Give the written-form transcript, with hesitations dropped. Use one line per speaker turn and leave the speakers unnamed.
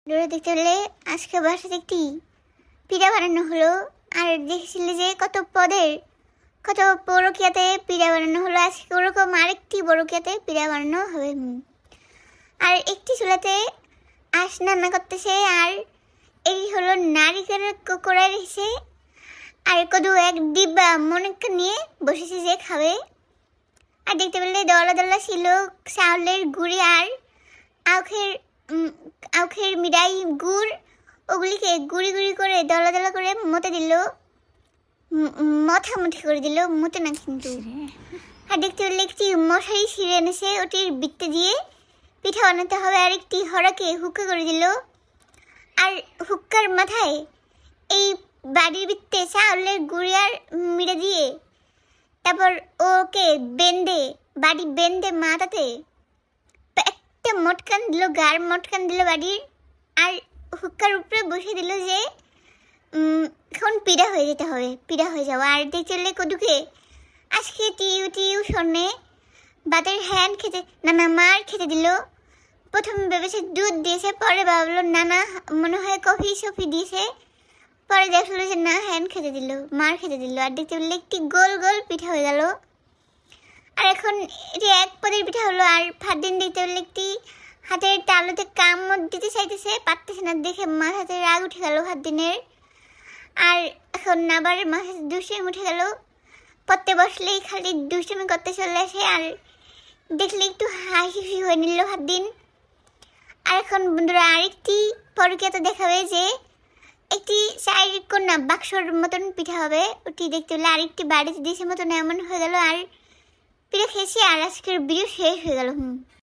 দৌড়ে দেখতে পেলে আজকে বাসাতে একটি পিঠা বানানো হলো। আর দেখেছিলে যে কত বড়কিয়াতে পিঠা বানানো হলো। আজকে ওরকম আরেকটি বড়কিয়াতে পিঠা বানানো হবে। আর একটি চুলাতে আঁশ রান্না করতেছে। আর এই হলো নারিকেলের কোকড়া রেখেছে। আর কদু এক ডিব্বা মনে নিয়ে বসেছে যে খাবে। আর দেখতে পেলে দলা ছিল চাউলের গুঁড়ি আর আখের মিঠাই গুড়, ওগুলিকে গুঁড়ি করে দলা করে মতে দিল, মুঠি করে দিল, মতে না কিন্তু। আর দেখতে পেলে একটি মশারি ছিঁড়ে এনেছে, ওটির বৃত্তে দিয়ে পিঠা বানাতে হবে। আর একটি হড়াকে হুক্কা করে দিল। আর হুক্কার মাথায় এই বাড়ির বৃত্তে চাউলের গুঁড়ি আর মিড়ে দিয়ে তারপর ওকে বাড়ি বেঁধে মাথাতে একটা মটকান দিল, গাঢ় মটকান দিল বাড়ির। আর হুক্কার উপরে বসে দিল যে এখন পিঠা হয়ে যেতে হবে, পিঠা হয়ে যাওয়া। আর দেখতে পেলে কদুকে আজকে টিউশনে বাতের হ্যান্ড খেতে মার খেতে দিল। প্রথমে ভেবেছে দুধ দিয়েছে, পরে ভাবলো নানা মনে হয় কফি সফি দিয়েছে, পরে দেখলো যে না হ্যান্ড খেতে দিল, মার খেতে দিল। আর দেখতে পেলে একটি গোল পিঠা হয়ে গেল। আর এখন এটি এক পদের পিঠা হলো। আর ফারদিন দেখতে পেলে একটি হাতের তালুতে কামড় দিতে চাইতেছে, পারতেছে না দেখে মাথাতে রাগ উঠে গেল ফারদিনের। আর এখন আবার মাথাতে দুষ্টুমি উঠে গেল, পড়তে বসলেই খালি দুষ্টুমি করতে চলে আসে। আর দেখলে একটু হাসি হয়ে নিল ফারদিন। আর এখন বন্ধুরা আরেকটি পরকীয়াতে দেখাবে যে একটি শারীরিক কন্যা বাক্সর মতন পিঠা হবে। ওটি দেখতে পেলে আরেকটি বাড়িতে দেশের মতন এমন হয়ে গেল। আর পিঠা খেয়েছি। আর আজকের ভিডিও শেষ হয়ে গেল।